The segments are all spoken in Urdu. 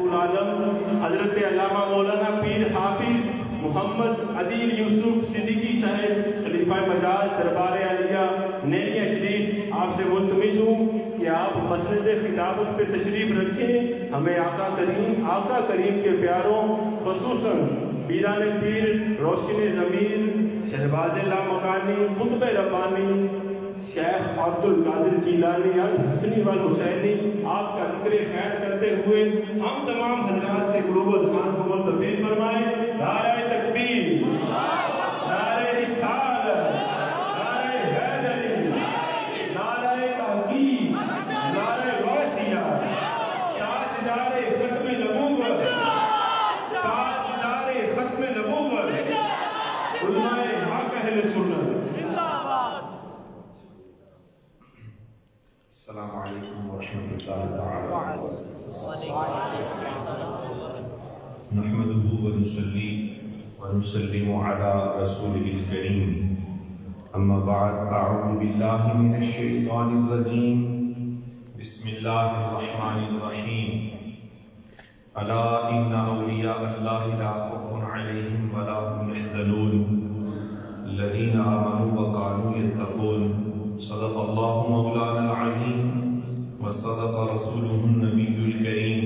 عالم حضرت علامہ مولانا پیر حافظ محمد عدیل یوسف صدیقی صاحب خلیفہ مجاز دربار عالیہ نینیا شریف آپ سے ملتمس ہوں کہ آپ مسند خطابت پہ تشریف رکھیں. ہمیں آقا کریم کے پیاروں خصوصاً پیران پیر روشن ضمیر شہباز لامکانی قطب ربانی شیخ عبد القادر جیلانی الحسنی والحسینی آپ کا ذکر خیر کرتے ہوئے ہم تمام حضرات کے قلوب و ذہان کو ملتفت فرمائیں. نعرہ تکبیر، نعرہ رسالت، نعرہ حیدری، نعرہ تحقیق، نعرہ غوثیہ، تاجدار ختم نبوت، تاجدار ختم نبوت، علماء حق اہل سنت. السلام علیکم ورحمۃ اللہ تعالی نحمده ونصلي ونسلم على رسوله الكريم اما بعد اعوذ باللہ من الشیطان الرجیم بسم اللہ الرحمن الرحیم الا ان اولیاء اللہ لا خوف علیہم ولا هم يحزنون الذین آمنوا وكانوا يتقون. صدق اللہ مولانا العظیم وصدق رسوله النبی الکریم.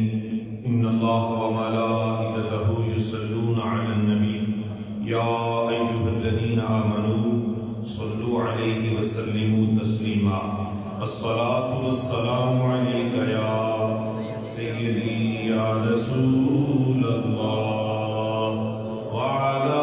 ان اللہ وملائکتہ یصلون علی النبی یا ایھا الذین آمنوا صلوا علیہ وسلموا تسلیما. الصلاة والسلام علیک یا سیدی یا رسول اللہ وعلی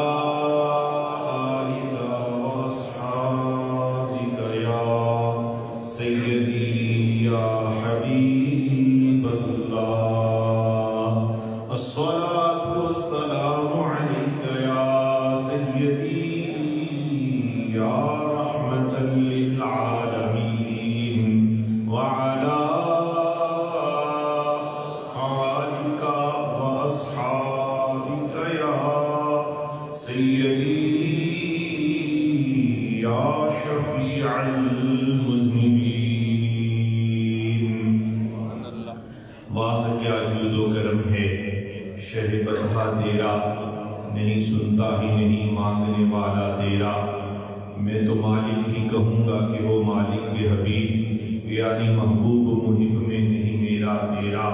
نہیں سنتا ہی نہیں مانگنے والا تیرا. میں تو مالک ہی کہوں گا کہ ہو مالک کے حبیب یعنی محبوب و محب میں نہیں میرا تیرا.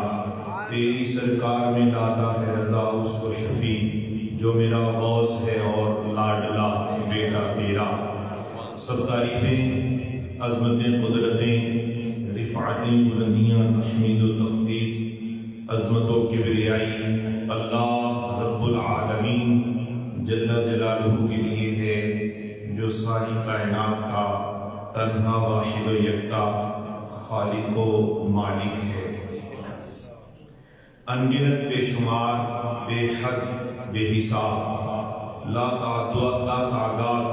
تیری سرکار میں لاتا ہے رضا اس کو شفیع جو میرا غوث ہے اور لاڈلا بیٹا تیرا. سب تعریفیں عظمتیں قدرتیں رفعتیں بلندیاں تحمید و تقدیس عظمت و کبریائی اللہ رب العالمین جل جلالہ کے لیے ہے جو ساری کائنات کا تنہا واحد و یکتا خالق و مالک ہے. انگنت بے شمار بے حد بے حساب لا تعداد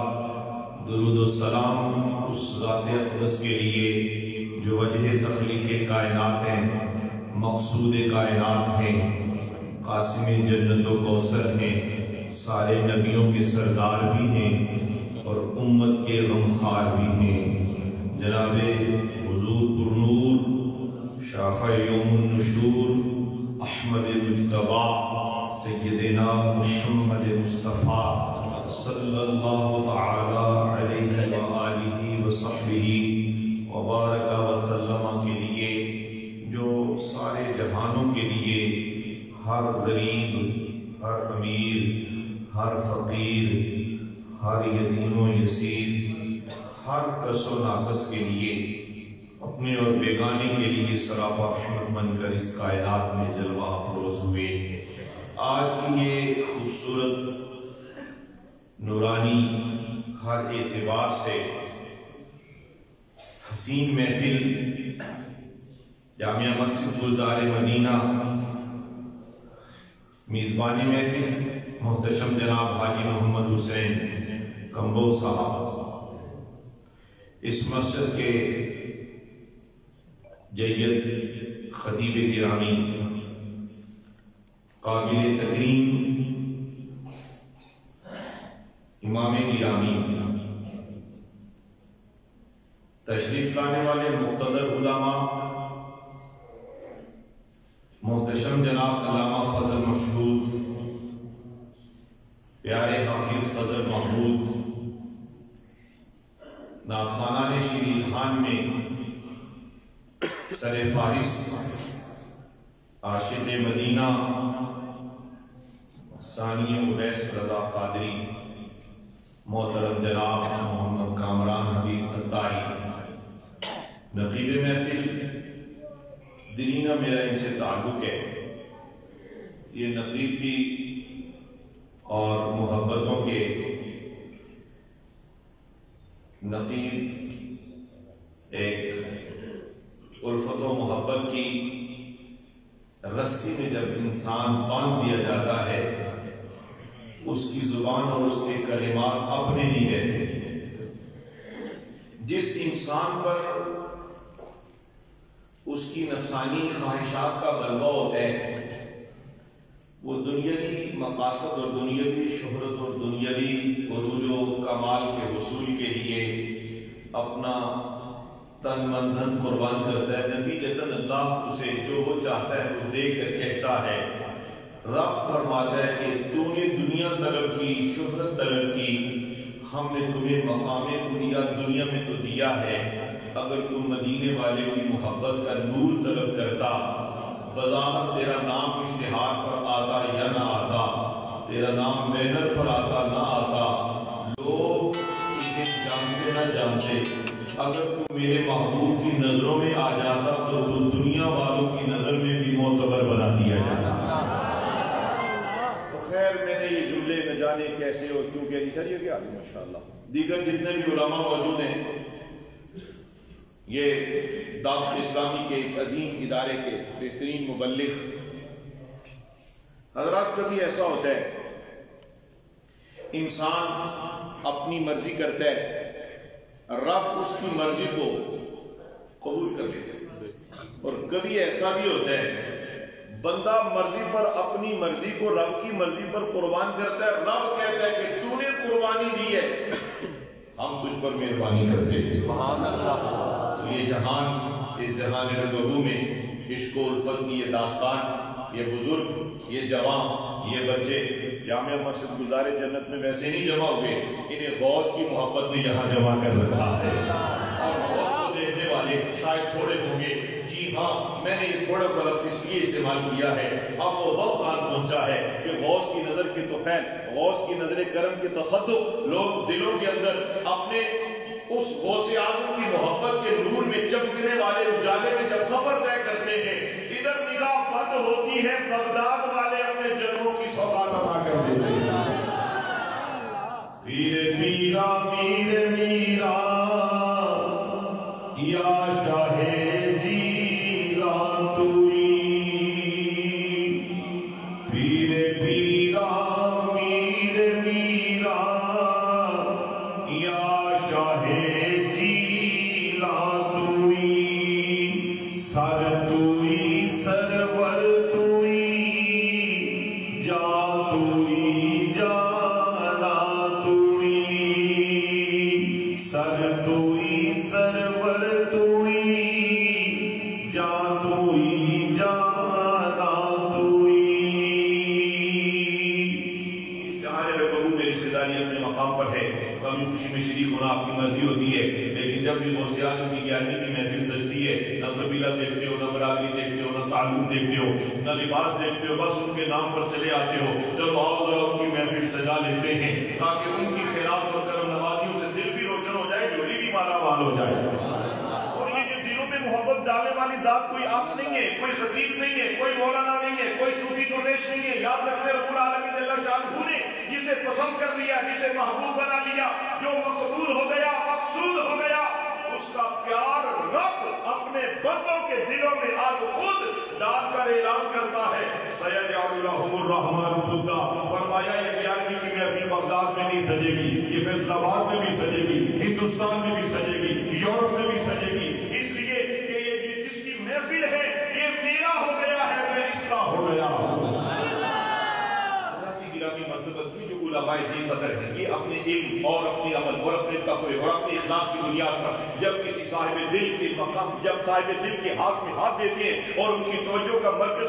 درود و سلام اس ذات اقدس کے لیے جو وجہ تخلیق کائنات ہیں، مقصود کائنات ہیں، قاسم جنت و کوثر ہیں، سارے نبیوں کے سردار بھی ہیں اور امت کے غمخوار بھی ہیں. جناب حضور پرنور شافع یوم النشور احمد مجتبی سیدنا محمد مصطفیٰ صلی اللہ تعالی علیہ وآلہ وصحبہ وبارک وسلم کے لیے جو سارے جہانوں کے لیے ہر غریب، ہر امیر، ہر فقیر، ہر یتیم و یسیر، ہر کس و ناقص کے لیے اپنے اور بیگانے کے لیے سراپا رحمت بن کر اس کائنات میں جلوہ افروز ہوئے. آج کی یہ خوبصورت نورانی ہر اعتبار سے حسین محفل جامعہ مسجد گلزار مدینہ میزبانی محفل محتشم جناب حاجی محمد حسین کمبو صاحب اس مسجد کے جید خطیب گرامی قابل تکریم امام گرامی تشریف لانے والے مقتدر علماء محتشم جناب علامہ فضل مشہود، پیارے حافظ فضل محمود، ناخوانان شیری الحان میں سر فہرست عاشق مدینہ ثانی اویس رضا قادری، محترم جناب محمد کامران حبیب اتاری، نقیب محفل دلینہ میرا ان سے تعلق ہے، یہ نقیب بھی اور محبتوں کے نقیب ایک الفت و محبت کی رسی میں جب انسان باندھ دیا جاتا ہے، اس کی زبان اور اس کے کلمات اپنے نہیں رہتے۔ جس انسان پر اس کی نفسانی خواہشات کا غلبہ ہوتا ہے، وہ دنیاوی مقاصد اور دنیاوی شہرت اور دنیاوی عروج و کمال کے حصول کے لیے اپنا تن من دھن قربان کرتا ہے۔ نتیجتاً اللہ اسے جو وہ چاہتا ہے وہ دے کر کہتا ہے، رب فرماتا ہے کہ تو نے دنیا طلب کی، شہرت طلب کی، ہم نے تمہیں مقام دنیا میں تو دیا ہے، اگر تم مدینے والے کی محبت کا نور طلب کرتا، بظاہر تیرا نام اشتہار پر آتا یا نہ آتا، تیرا نام بینر پر آتا نہ آتا، لوگ تجھے جانتے نہ جانتے، اگر تو میرے محبوب کی نظروں میں آ جاتا تو دنیا والوں کی نظر میں بھی معتبر بنا دیا جاتا۔ تو خیر میں نے یہ جملے نہ جانے کیسے اور کیوں کہہ دیا کہ آگے ماشاءاللہ دیگر جتنے بھی علماء موجود ہیں، یہ دعوت اسلامی کے ایک عظیم ادارے کے بہترین مبلغ حضرات، کبھی ایسا ہوتا ہے انسان اپنی مرضی کرتا ہے، رب اس کی مرضی کو قبول کر لیتا ہے، اور کبھی ایسا بھی ہوتا ہے بندہ مرضی پر اپنی مرضی کو رب کی مرضی پر قربان کرتا ہے، رب کہتا ہے کہ تو نے قربانی دی ہے، ہم تجھ پر مہربانی کرتے ہیں۔ سبحان اللہ۔ تو یہ جہان، اس جہان رنگبو میں عشق و الفت کی یہ داستان، یہ بزرگ، یہ جوان، یہ بچے جامعہ مسجد گزار جنت میں ویسے نہیں جمع ہوئے، انہیں غوث کی محبت نے یہاں جمع کر رکھا ہے، اور غوث کو دیکھنے والے شاید تھوڑے ہوں گے۔ جی ہاں، میں نے یہ تھوڑا کا لفظ اس لیے استعمال کیا ہے، اب وہ وقت آن پہنچا ہے کہ غوث کی نظر کے طفیل، غوث کی نظر کرم کے تصدق لوگ دلوں کے اندر اپنے اس غوث اعظم کی محبت کے نور میں چمکنے والے اجالے میں جب سفر طے کرتے ہیں، ادھر نگاہ بند ہوتی ہے، بغداد والے اپنے جنموں کی سوغات عطا کر دیتے ہیں۔ پیر میرا پیر میرا یا شاہ جیلان توئی، پیر پیرا میر میرا یا شاہ جیلان توئی، سر توئی سرور توئی، جا توئی جانا توئی، سر توئی سرور توئی، جا توئی جانا توئی۔ اس جہاں رنگبو میں رشتہ داری اپنے مقام پر ہے، کبھی خوشی میں شریک ہونا آپ کی مرضی ہوتی ہے، لیکن جب بھی غوث اعظم کی 11ویں کی محفل سجتی ہے، نہ قبیلہ دیکھتے ہو، نہ برادری دیکھتے ہو، نہ تعلق دیکھتے ہو، نہ لباس دیکھتے ہو، بس ان کے نام پر چلے آتے ہو۔ چلو آؤ ذرا ان کی محفل سجا لیتے ہیں تاکہ ان کی خیرات اور کرم نوازیوں سے دل بھی روشن ہو جائے، جھولی بھی مالا مال ہو جائے۔ اور یہ جو دلوں میں محبت ڈالنے والی ذات کوئی آپ نہیں ہے، کوئی خطیب نہیں ہے، کوئی مولانا نہیں ہے، کوئی صوفی درویش نہیں ہے، یاد رکھنے رب العالمین جل شانہ نے جسے پسند کر لیا، جسے محبوب بنا لیا، جو مقبول ہو گیا، مقصود ہو گیا، اس کا پیار رب اپنے بندوں کے دلوں میں آج خود ڈال کر اعلان کرتا ہے، سَيَجْعَلُ لَهُمُ الرَّحْمَنُ وُدًّا۔ فرمایا یہ 11ویں کی محفل بغداد میں نہیں سجے گی، یہ فیصل آباد میں بھی سجے گی، ہندوستان میں بھی سجے گی، یورپ میں بھی سجے گی، اس لیے کہ یہ جس کی محفل ہے یہ میرا ہو گیا ہے، میں اس کا ہو گیا ہوں۔ گرامی مرتبہ کی جو علماء ذی قدر ہیں، یہ اپنے علم اور اپنے عمل اور اپنے تقوی اور اپنے اخلاص کی بنیاد پر جب کسی صاحب دل کے مقام، جب صاحب دل کے ہاتھ میں ہاتھ دیتے ہیں اور ان کی توجہ کا مرکز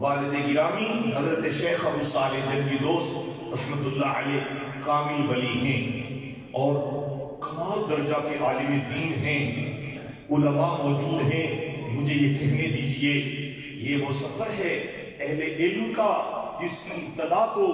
والد گرامی حضرت شیخ ابو صالح جنگی دوست رحمت اللہ علیہ کامل ولی ہیں اور کمال درجہ کے عالم دین ہیں، علماء موجود ہیں۔ مجھے یہ کہنے دیجئے یہ وہ سفر ہے اہل علم کا جس کی ابتدا تو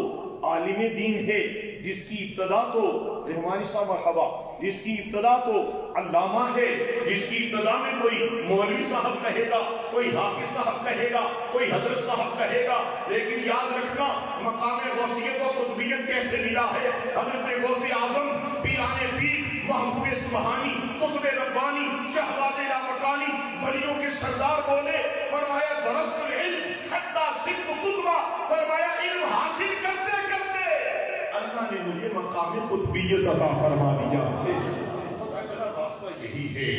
عالم دین ہے، جس کی ابتدا تو رحمانی صاحب مرحبا، جس کی ابتدا تو علامہ ہے، جس کی ابتدا میں کوئی مولوی صاحب کہے گا، کوئی حافظ صاحب کہے گا، کوئی حضرت صاحب کہے گا، لیکن یاد رکھنا مقام غوثیت و قطبیت کیسے ملا ہے۔ حضرت غوث اعظم پیران پیر، محبوب سبحانی، قطب ربانی، شہزاد لامکانی، ولیوں کے سردار بولے، فرمایا درست العلم حتی صدق قطبہ، فرمایا علم حاصل کرتے کرتے اللہ نے مجھے مقام قطبیت عطا فرما دیا۔ پتہ چلا راستہ یہی ہے،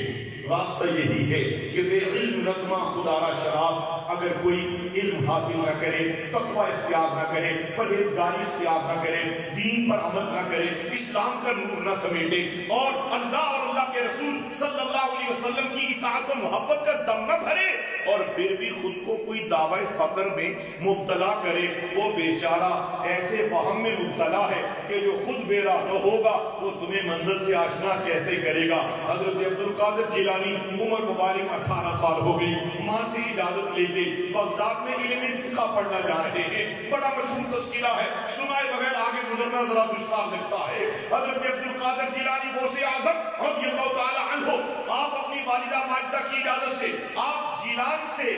راستہ یہی ہے کہ بے علم نظمہ خدا را شراب، اگر کوئی علم حاصل نہ کرے، تقوی اختیار نہ کرے، پرہیزگاری اختیار نہ کرے، دین پر عمل نہ کرے، اسلام کا نور نہ سمیٹے اور اللہ کے رسول صلی اللہ علیہ وسلم کی اطاعت و محبت کا دم نہ بھرے اور پھر بھی خود کو کوئی دعوی فقر میں مبتلا کرے، وہ بیچارہ ایسے وہم میں مبتلا ہے کہ جو خود بے راہ نہ ہوگا وہ تمہیں منزل سے آشنا کیسے کرے گا۔ حضرت عبدالقادر جیلانی عمر مبارک 18 سال ہو گئی، ماں سے اجازت لے کے بغداد میں علم فقہ پڑھنا جا رہے ہیں، بڑا مشہور تذکرہ ہے، سنائے بغیر آگے گزرنا ذرا دشوار لگتا ہے۔ حضرت عبدالقادر جیلانی غوث اعظم رضی اللہ تعالی عنہ، آپ اپنی والدہ ماجدہ کی اجازت سے آپ جیلان سے،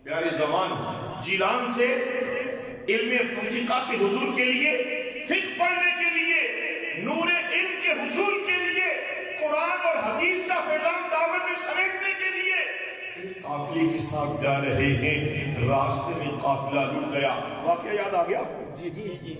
پیارے زمان جیلان سے علم فقہ کے حصول کے لیے، فقہ پڑھنے کے لیے، نور علم کے حصول کے لیے، قرآن اور حدیث کا فیضان دامن میں سمیٹنے کے لیے ایک قافلے کے ساتھ جا رہے ہیں۔ راستے میں قافلہ رک گیا، واقعہ یاد آ گیا؟ جی جی جی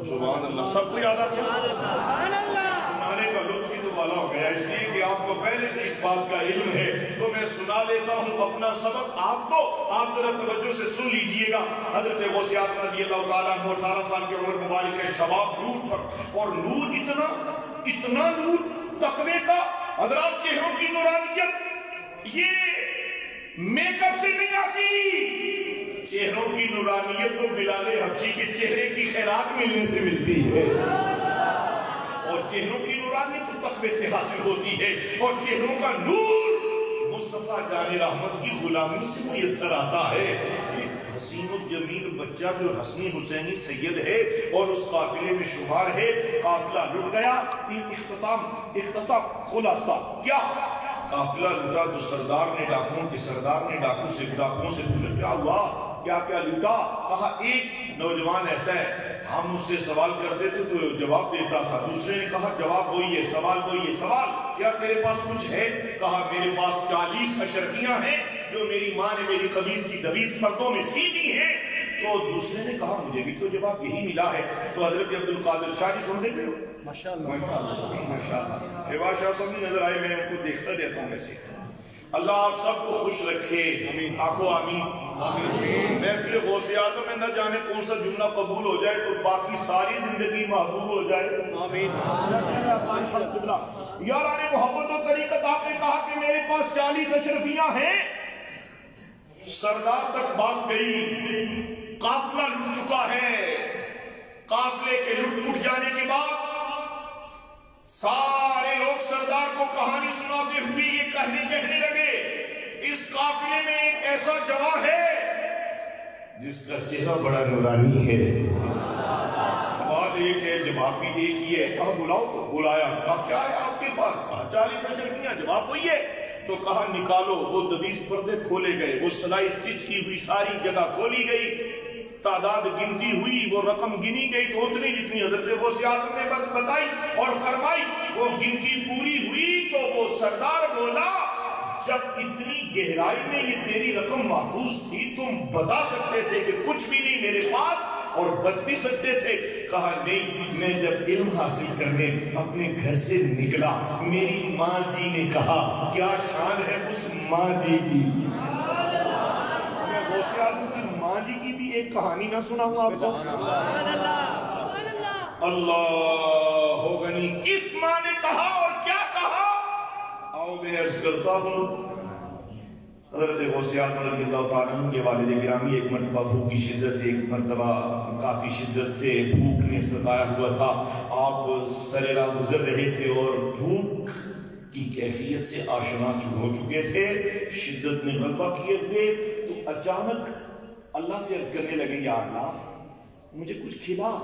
سبحان اللہ، سب کو یاد آ گیا؟ سبحان اللہ، سنانے کا لطف ہی تو والا ہو گیا، اس لیے کہ آپ کو پہلے سے اس بات کا علم ہے تو میں سنا لیتا ہوں اپنا سبق آپ کو، آپ ذرا توجہ سے سن لیجئے گا۔ حضرت غوث اعظم رضی اللہ تعالیٰ عنہ 18 سال کی عمر مبارک ہے، شباب نور پر، اور نور اتنا نور تقوی کا، حضرات چہروں کی نورانیت یہ میک اپ سے نہیں آتی، چہروں کی نورانیت تو بلال حبشی کے چہرے کی خیرات ملنے سے ملتی ہے، اور چہروں کی نورانیت تو تقوی سے حاصل ہوتی ہے، اور چہروں کا نور مصطفیٰ جان رحمت کی غلامی سے میسر آتا ہے۔ ایک حسین و جمیل بچہ جو حسنی حسینی سید ہے اور اس قافلے میں شمار ہے، قافلہ لٹ گیا۔ اختتام خلاصہ کیا؟ قافلہ لٹا تو سردار نے ڈاکوؤں سے ڈاکوؤں سے پوچھا کیا ہوا، کیا کیا لٹا؟ کہا ایک نوجوان ایسا ہے، ہم اس سے سوال کرتے تھے تو جواب دیتا تھا، دوسرے نے کہا جواب وہی ہے، سوال وہی ہے، سوال کیا تیرے پاس کچھ ہے؟ کہا میرے پاس 40 اشرفیاں ہیں جو میری ماں نے میری قمیص کی دبیس پردوں میں سی دی ہیں۔ تو دوسرے نے کہا مجھے بھی تو جواب یہی ملا ہے۔ تو حضرت عبدالقادر شاہ جی سن دیتے ہو؟ ماشاءاللہ ماشاءاللہ، شہباز شاہ صاحب بھی نظر آئے، میں ان کو دیکھتا رہتا ہوں ایسے۔ اللہ آپ سب کو خوش رکھے، آخو آمین۔ محفل غوث اعظم میں نہ جانے کون سا جملہ قبول ہو جائے تو باقی ساری زندگی محبوب ہو جائے۔ یاران محبت و طریقت، آپ نے کہا کہ میرے پاس 40 اشرفیاں ہیں، سردار تک بات گئی، قافلہ لٹ چکا ہے۔ قافلے کے لٹ مٹ جانے کے بعد سارے لوگ سردار کو کہانی سناتے ہوئے یہ کہنے لگے، اس قافلے میں ایک ایسا جوان ہے جس کا چہرہ بڑا نورانی ہے۔ سوال ایک ہے، جواب بھی ایک ہی ہے، کہا بلاؤ تو بلایا، کہا کیا ہے آپ کے پاس؟ کہا 40 اشرفیاں، جواب وہی ہے۔ تو کہا نکالو، وہ دبیس پردے کھولے گئے، وہ سلائی سٹچ کی ہوئی ساری جگہ کھولی گئی، تعداد گنتی ہوئی، وہ رقم گنی گئی تو اتنی جتنی حضرت غوث اعظم نے بتائی اور فرمائی، وہ گنتی پوری ہوئی تو وہ سردار بولا جب اتنی گہرائی میں یہ تیری رقم محفوظ تھی تم بتا سکتے تھے کہ کچھ بھی نہیں میرے پاس اور بچ بھی سکتے تھے؟ کہا نہیں، میں جب علم حاصل کرنے اپنے گھر سے نکلا، میری ماں جی نے کہا، کیا شان ہے اس ماں جی کی، میں غوث اعظم کی ماں جی کی بھی ایک کہانی نہ سناؤں آپ کو؟ اللہ غنی، کس ماں نے کہا اور کیا کہا؟ آؤ میں عرض کرتا ہوں، حضرت غوث اعظم رضی اللہ تعالیٰ عنہ کے والد گرامی ایک مرتبہ بھوک کی شدت سے، ایک مرتبہ کافی شدت سے بھوک نے ستایا ہوا تھا. آپ سر راہ گزر رہے تھے اور بھوک کی کیفیت سے آشنا ہو چکے تھے، شدت میں غلبہ کیے ہوئے. تو اچانک اللہ سے عرض کرنے لگے، یا اللہ مجھے کچھ کھلا.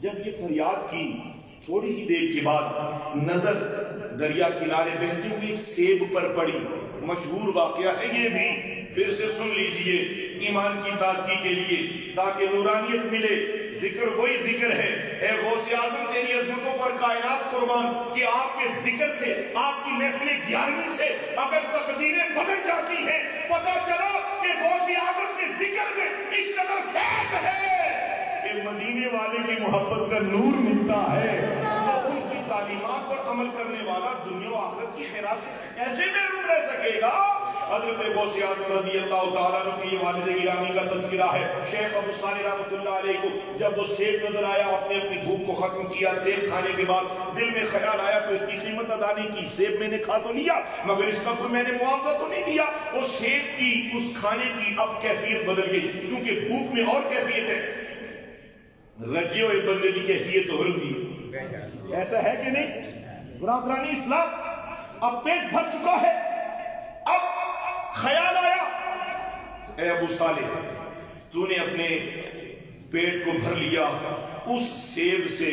جب یہ فریاد کی تھوڑی ہی دیر کے بعد نظر دریا کنارے بہتے ہوئے ایک سیب پر پڑی. مشہور واقعہ ہے یہ بھی، پھر سے سن لیجئے ایمان کی تازگی کے لیے تاکہ نورانیت ملے. ذکر وہی ذکر ہے. اے غوث اعظم تیری عظمتوں پر کائنات قربان کہ آپ کے ذکر سے، آپ کی محفل 11ویں سے اگر تقدیریں بدل جاتی ہیں، پتہ چلا کہ غوث اعظم کے ذکر میں اس قدر فیض ہے کہ مدینے والے کی محبت کا نور ملتا ہے. ان کی تعلیمات پر عمل کرنے والا دنیا و آخرت کی خیرات سے ایسے محروم رہ سکے گا. حضرت غوث اعظم رضی اللہ تعالیٰ عنہ کی یہ والد گرامی کا تذکرہ ہے. شیخ ابو صالح رحمۃ اللہ علیہ کو جب وہ سیب نظر آیا، آپ نے اپنی بھوک کو ختم کیا. سیب کھانے کے بعد دل میں خیال آیا تو اس کی قیمت ادا نہیں کی. سیب میں نے کھا تو لیا مگر اس کا کوئی میں نے معاوضہ تو نہیں دیا. اس سیب کی، اس کھانے کی اب کیفیت بدل گئی، کیونکہ بھوک میں اور کیفیت ہے. رجے ہوئے بندے کی کیفیت تو ہوگی. ایسا ہے کہ نہیں برادرانی اسلام؟ اب پیٹ بھر چکا ہے. اب خیال آیا، اے ابو صالح تو نے اپنے پیٹ کو بھر لیا اس سیب سے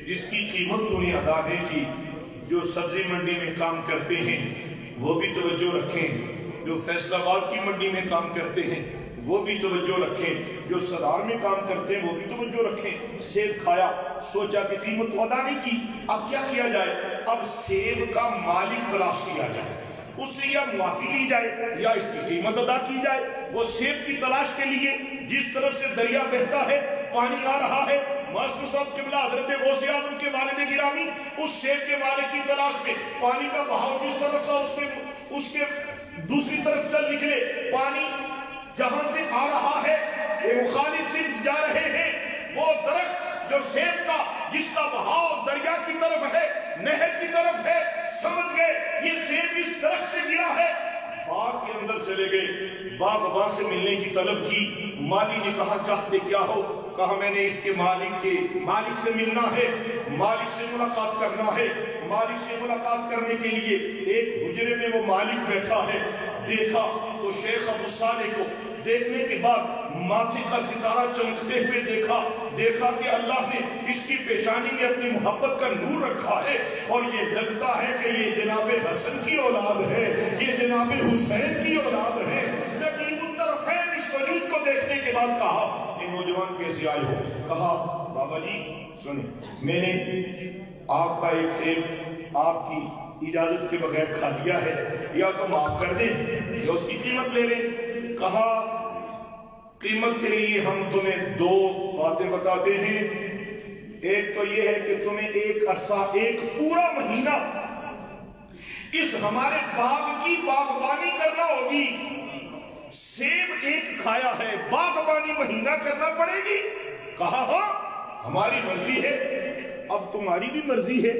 جس کی قیمت تو نے ادا نہیں کی. جو سبزی منڈی میں کام کرتے ہیں وہ بھی توجہ رکھیں، جو فیصل آباد کی منڈی میں کام کرتے ہیں وہ بھی توجہ رکھیں، جو صدار میں کام کرتے ہیں وہ بھی توجہ رکھیں. سیب کھایا، سوچا کہ قیمت تو ادا نہیں کی. اب کیا کیا جائے؟ اب سیب کا مالک تلاش کیا جائے، اس سے یا معافی لی جائے یا اس کی قیمت ادا کی جائے. وہ سیب کی تلاش کے لیے جس طرف سے دریا بہتا ہے، پانی آ رہا ہے، ماسٹر صاحب قبلہ حضرت غوث اعظم کے والد گرامی اس سیب کے مالک کی تلاش میں پانی کا بہاؤ جس طرف سے اس کے دوسری طرف چل نکلے. پانی جہاں سے آ رہا ہے وہ مخالف سے جا رہے ہیں. وہ درخت جو سیب کا جس کا بہاؤ دریا کی طرف ہے، نہر کی طرف ہے، سمجھ گئے یہ سیب اس درخت سے گرا ہے. باغ کے اندر چلے گئے، باغباں سے ملنے کی طلب کی. مالی نے کہا چاہتے کیا ہو؟ کہا میں نے اس کے مالک سے ملنا ہے، مالک سے ملاقات کرنا ہے. مالک سے ملاقات کرنے کے لیے ایک حجرے میں وہ مالک بیٹھا ہے. دیکھا تو شیخ ابو صالح کو دیکھنے کے بعد ماتھے کا ستارہ چمکتے ہوئے دیکھا کہ اللہ نے اس کی پیشانی میں اپنی محبت کا نور رکھا ہے اور یہ لگتا ہے کہ یہ جناب حسن کی اولاد ہے، یہ جناب حسین کی اولاد ہے. نقیب الطرفین اس وجود کو دیکھنے کے بعد کہا یہ نوجوان کیسے آئے ہو؟ کہا بابا جی سنیں، میں نے آپ کا ایک سیب آپ کی اجازت کے بغیر کھا لیا ہے، یا تو معاف کر دیں یا اس کی قیمت لے لیں. کہا قیمت کے لیے ہم تمہیں 2 باتیں بتاتے ہیں. ایک تو یہ ہے کہ تمہیں ایک عرصہ، ایک پورا مہینہ اس ہمارے باغ کی باغبانی کرنا ہوگی. سیب ایک کھایا ہے، باغبانی مہینہ کرنا پڑے گی. کہا ہاں ہماری مرضی ہے. اب تمہاری بھی مرضی ہے،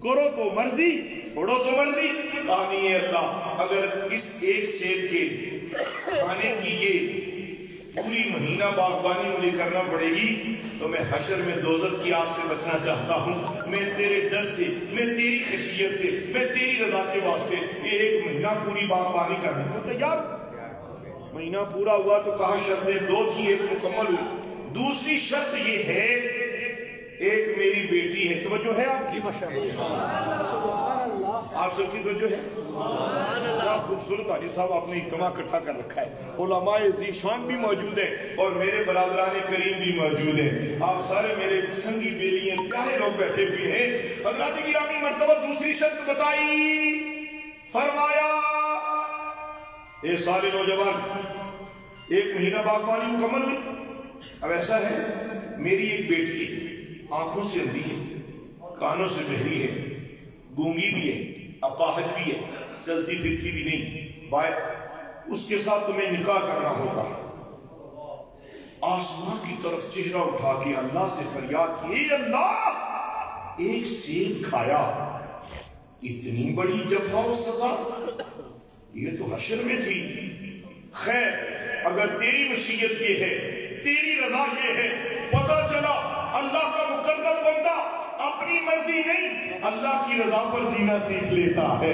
کرو تو مرضی، چھوڑو تو مرضی. کہا نہیں ہے اللہ، اگر اس ایک سیب کے کھانے کی یہ پوری مہینہ باغبانی مجھے کرنا پڑے گی تو میں حشر میں دوزخ کی آگ سے بچنا چاہتا ہوں. میں تیرے ڈر سے، میں تیری خشیت سے، میں تیری رضا کے واسطے یہ 1 مہینہ پوری باغبانی کرنے کو تیار. مہینہ پورا ہوا تو کہا شرطیں 2 تھی، ایک مکمل ہوئی. دوسری شرط یہ ہے ایک میری بیٹی ہے. توجہ ہے آپ جی؟ آپ سب کی توجہ ہے؟ کیا خوبصورت حاجی صاحب آپ نے اجتماع اکٹھا کر رکھا ہے. علماء ذیشان بھی موجود ہیں اور میرے برادران کریم بھی موجود ہیں. آپ سارے میرے سنگی بیلی ہیں، پیارے لوگ بیٹھے ہوئے ہیں. حضرات گرامی مرتبہ دوسری شرط بتائی، فرمایا اے سارے نوجوان 1 مہینہ باغبانی مکمل ہوئی. اب ایسا ہے میری ایک بیٹی ہے، آنکھوں سے اندھی ہے، کانوں سے بہری ہے، گونگی بھی ہے، اپاہج بھی ہے، چلتی پھرتی بھی نہیں. بھائی اس کے ساتھ تمہیں نکاح کرنا ہوگا. آسمان کی طرف چہرہ اٹھا کے اللہ سے فریاد کی، اے اللہ ایک سیب کھایا، اتنی بڑی جفا و سزا، یہ تو حشر میں تھی. خیر اگر تیری مشیت یہ ہے، تیری رضا یہ ہے، پتہ چلا اللہ کا مقرب بندہ اپنی مرضی نہیں اللہ کی رضا پر جینا سیکھ لیتا ہے.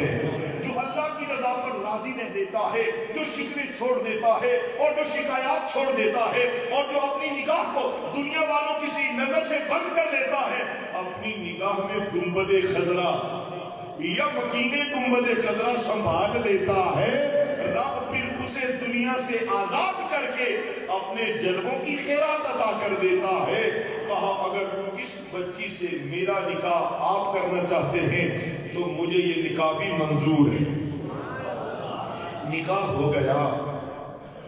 جو اللہ کی رضا پر راضی رہ دیتا ہے، جو شکوے چھوڑ دیتا ہے اور جو شکایات چھوڑ دیتا ہے اور جو اپنی نگاہ کو دنیا والوں کی سی نظر سے بند کر لیتا ہے، اپنی نگاہ میں گنبد خضرا یا مکین گنبد خضرا سنبھال لیتا ہے، رب پھر اسے دنیا سے آزاد کر کے اپنے جلووں کی خیرات عطا کر دیتا ہے. کہا اگر اس بچی سے میرا نکاح آپ کرنا چاہتے ہیں تو مجھے یہ نکاح بھی منظور ہے. نکاح ہو گیا.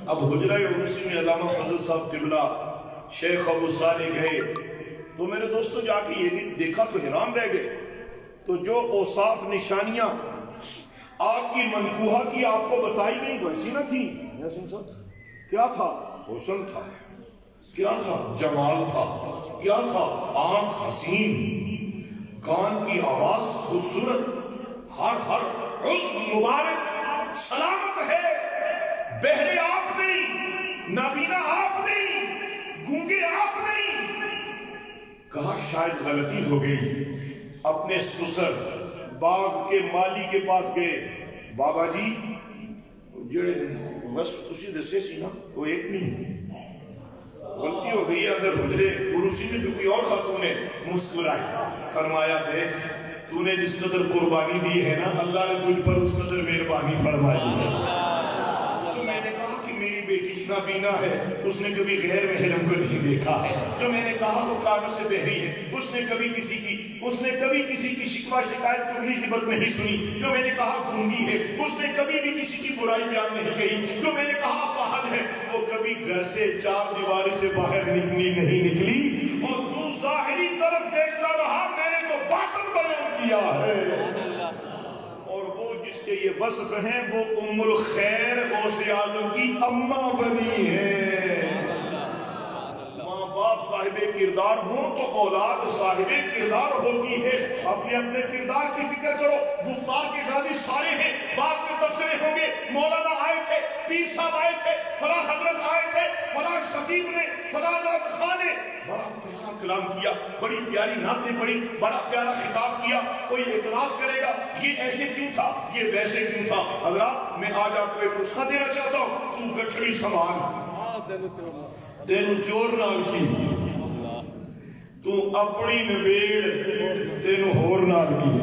اب حجرہ عروسی میں علامہ فضل صاحب قبلہ شیخ ابو صالح گئے تو میرے دوستو جا کے یہ دیکھا تو حیران رہ گئے. تو جو اوصاف نشانیاں آپ کی منقوہہ کی آپ کو بتائی گئی ویسی نہ تھی. کیا تھا؟ حسن تھا. کیا تھا؟ جمال تھا. کیا تھا؟ آنکھ حسین، کان کی آواز خوبصورت، ہر عضو مبارک سلامت ہے. بہرے آپ نہیں، نابینا آپ نہیں، گونگے آپ نہیں. کہا شاید غلطی ہو گئی. اپنے سسر باغ کے مالی کے پاس گئے. بابا جی جڑے وصف تسی دسے سی نا وہ ایک نہیں، غلطی ہو گئی اندر حجرے عروسی میں تو کوئی اور خاتون نے مسکرائی. فرمایا دیکھ تو نے جس قدر قربانی دی ہے نا اللہ نے تجھ پر اس قدر مہربانی فرمائی ہے. جو میں نے کہا کہ میری بیٹی نابینا ہے اس نے کبھی غیر محرم کو نہیں دیکھا ہے. جو میں نے کہا وہ کانوں سے بہری ہے اس نے کبھی کسی کی شکوہ شکایت چغلی غیبت نہیں سنی. جو میں نے کہا گونگی ہے اس نے کبھی بھی کسی کی برائی بیان نہیں کہی. جو میں نے کہا پاہل ہے وہ کبھی گھر سے چار دیواری سے باہر نہیں نکلی. اور تو ظاہری طرف دیکھتا رہا، میں نے تو باطن بیان کیا ہے. اور وہ جس کے یہ وصف ہیں وہ ام الخیر غوث اعظم کی اماں بنی ہے. ماں باپ صاحب کردار ہوں تو اولاد صاحب کردار ہوتی ہے. اپنے کردار کی فکر کرو. گفتار کے غازی سارے ہیں، بعد میں تبصرے ہوں گے. مولانا آئے تھے، پیر صاحب آئے تھے، فلاں حضرت آئے تھے، فلاں خطیب نے، فلاں نعت خواں نے بڑا پیارا کلام کیا، بڑی پیاری نعتیں پڑھی، بڑا پیارا خطاب کیا. کوئی اعتراض کرے گا یہ ایسے کیوں تھا، یہ ویسے کیوں تھا. حضرات میں آج آپ کو ایک نسخہ دینا چاہتا ہوں. تو گچھڑی سنبھال، تینو چور نال کی، تو اپنی نبیڑ تینو ہور نال کی.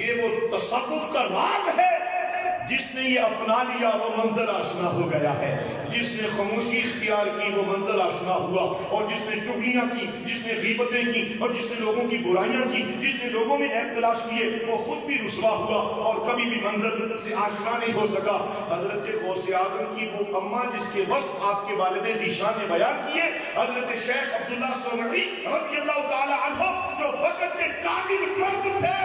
یہ وہ تصوف کا راگ ہے. جس نے یہ اپنا لیا وہ منظر آشنا ہو گیا ہے. جس نے خاموشی اختیار کی وہ منظر آشنا ہوا. اور جس نے چغلیاں کی، جس نے غیبتیں کی اور جس نے لوگوں کی برائیاں کی، جس نے لوگوں میں عیب تلاش کیے، وہ خود بھی رسوا ہوا اور کبھی بھی منظر سے آشنا نہیں ہو سکا. حضرت غوث اعظم کی وہ اماں جس کے وصف آپ کے والد ذیشان نے بیان کیے، حضرت شیخ عبداللہ سومری رضی اللہ تعالی عنہ، جو وقت کے کامل مرد تھے،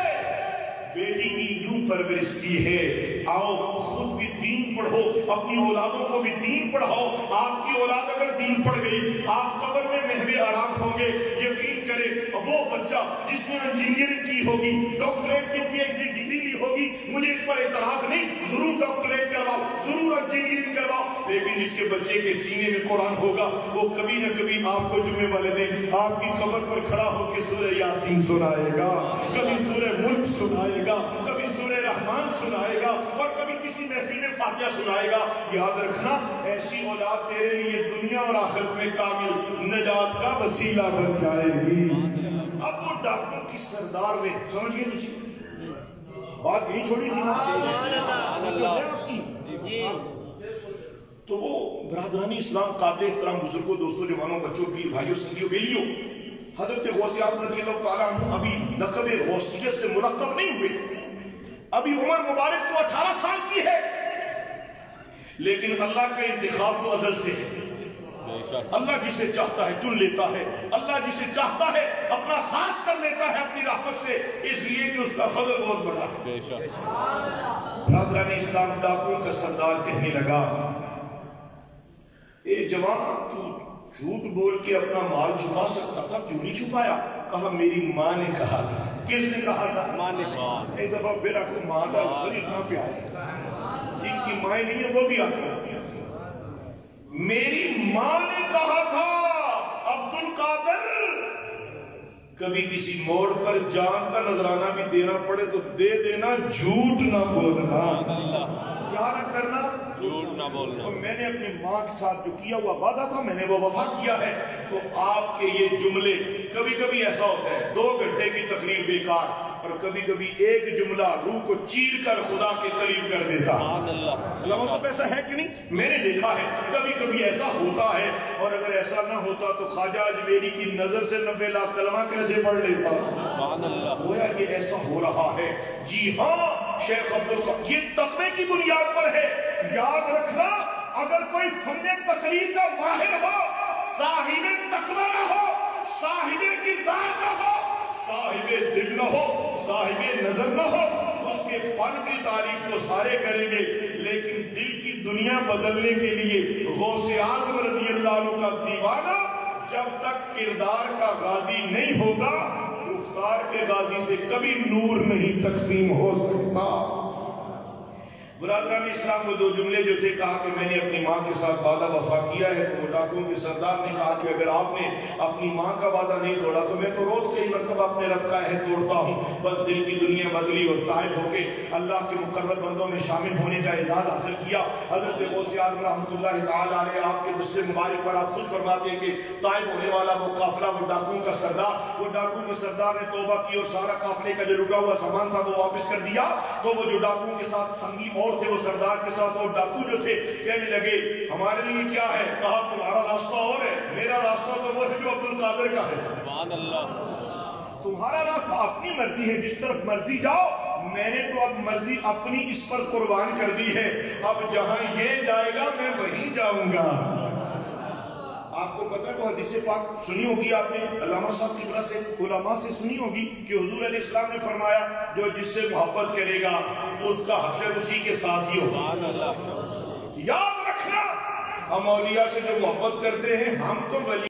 بیٹی کی یوں پرورش کی ہے. آؤ خود بھی دین پڑھو، اپنی اولادوں کو بھی دین پڑھاؤ. آپ کی اولاد اگر دین پڑھ گئی آپ قبر میں محو آرام ہوں گے. یقین کرے وہ بچہ جس نے انجینئرنگ کی ہوگی، ڈاکٹریٹ کی پی ایچ ڈی ڈگری لی ہوگی، مجھے اس پر اعتراض نہیں، ضرور ڈاکٹریٹ کرواؤ، ضرور انجینئرنگ کرواؤ. لیکن جس کے بچے کے سینے میں قرآن ہوگا وہ کبھی نہ کبھی آپ کو جمعے والے دن آپ کی قبر پر کھڑا ہو کے سورہ یاسین سنائے گا، کبھی سورہ ملک سنائے گا، کبھی سورہ رحمان سنائے گا اور کبھی کسی محفل میں فاتحہ سنائے گا. یاد رکھنا ایسی اولاد تیرے لیے دنیا اور آخرت میں کامل نجات کا وسیلہ بن جائے گی. اب وہ ڈاکٹروں کی سردار میں سمجھ گئے تسی بات نہیں چھوڑی تھی تو وہ برادرانی اسلام قابل احترام بزرگوں، دوستوں، جوانوں، بچوں، پیر بھائیوں، سنگیوں، بیلیوں، حضرت غوث اعظم رضی اللہ تعالیٰ عنہ ابھی لقب غوثیت سے ملقب نہیں ہوئے. ابھی عمر مبارک تو 18 سال کی ہے، لیکن اللہ کا انتخاب تو ازل سے ہے. اللہ جسے چاہتا ہے چن لیتا ہے، اللہ جسے چاہتا ہے اپنا خاص کر لیتا ہے اپنی رحمت سے، اس لیے کہ اس کا فضل بہت بڑا ہے. برادران اسلام ڈاکوں کا سردار کہنے لگا، اے جوان تو جھوٹ بول کے اپنا مال چھپا سکتا تھا، کیوں نہیں چھپایا؟ کہا میری ماں نے کہا تھا کس نے کہا تھا؟ ماں نے کہا. ایک دفعہ میرا کو ماں کا اتنا پیار ہے، جن کی مائیں نہیں ہیں وہ بھی آتی ہیں. میری ماں نے کہا تھا عبد القادر کبھی کسی موڑ پر جان کا نذرانہ بھی دینا پڑے تو دے دینا، جھوٹ نہ بولنا. کیا نہ کرنا؟ جھوٹ نہ بولنا. تو میں نے اپنی ماں کے ساتھ جو کیا ہوا وعدہ تھا میں نے وہ وفا کیا ہے. تو آپ کے یہ جملے، کبھی کبھی ایسا ہوتا ہے 2 گھنٹے کی تقریر بیکار، اور کبھی کبھی ایک جملہ روح کو چیر کر خدا کے قریب کر دیتا. علامہ صاحب ایسا ہے کہ نہیں؟ میں نے دیکھا ہے کبھی کبھی ایسا ہوتا ہے، اور اگر ایسا نہ ہوتا تو خواجہ اجمیری کی نظر سے 90 لاکھ کلمہ کیسے پڑھ لیتا؟ گویا یہ ایسا ہو رہا ہے. جی ہاں شیخ عبدالقادر، یہ تقوی کی بنیاد پر ہے. یاد رکھنا اگر کوئی فن تقریر کا ماہر ہو، صاحب تقوی نہ ہو، صاحب کردار نہ ہو، صاحب دل نہ ہو، صاحب نظر نہ ہو، اس کے فن کی تعریف تو سارے کریں گے، لیکن دل کی دنیا بدلنے کے لیے غوث اعظم رضی اللہ عنہ کا دیوانہ جب تک کردار کا غازی نہیں ہوگا، گفتار کے غازی سے کبھی نور نہیں تقسیم ہو سکتا. برادران اسلام کو 2 جملے جو تھے، کہا کہ میں نے اپنی ماں کے ساتھ وعدہ وفا کیا ہے. تو ڈاکوں کے سردار نے کہا کہ اگر آپ نے اپنی ماں کا وعدہ نہیں توڑا تو میں تو روز کئی مرتبہ اپنے رب کا عہد توڑتا ہوں. بس دل کی دنیا بدلی اور طائب ہو کے اللہ کے مقرب بندوں میں شامل ہونے کا اعزاز حاصل کیا. حضرت غوث اعظم رحمۃ اللہ تعالی علیہ آپ کے دست مبارک پر آپ خود فرماتے ہیں کہ طائب ہونے والا وہ قافلہ، وہ ڈاکوں کا سردار، وہ ڈاکوں کے سردار نے توبہ کی اور سارا قافلے کا جو لٹا ہوا سامان تھا وہ واپس کر دیا. تو وہ جو ڈاکوں کے ساتھ سنگی اور تھے، وہ سردار کے ساتھ اور ڈاکو جو تھے، کہنے لگے ہمارے لیے کیا ہے؟ کہا تمہارا راستہ اور ہے، میرا راستہ تو وہ ہے جو عبد القادر کا ہے. سبحان اللہ. تمہارا راستہ اپنی مرضی ہے، جس طرف مرضی جاؤ. میں نے تو اب مرضی اپنی اس پر قربان کر دی ہے. اب جہاں یہ جائے گا میں وہیں جاؤں گا. آپ کو پتہ ہے وہ حدیث پاک سنی ہوگی آپ نے علامہ صاحب کی طرح سے، علماء سے سنی ہوگی کہ حضور علیہ السلام نے فرمایا جو جس سے محبت کرے گا اس کا حشر اسی کے ساتھ ہی ہوگا. یاد رکھنا ہم اولیاء سے جو محبت کرتے ہیں ہم تو ولی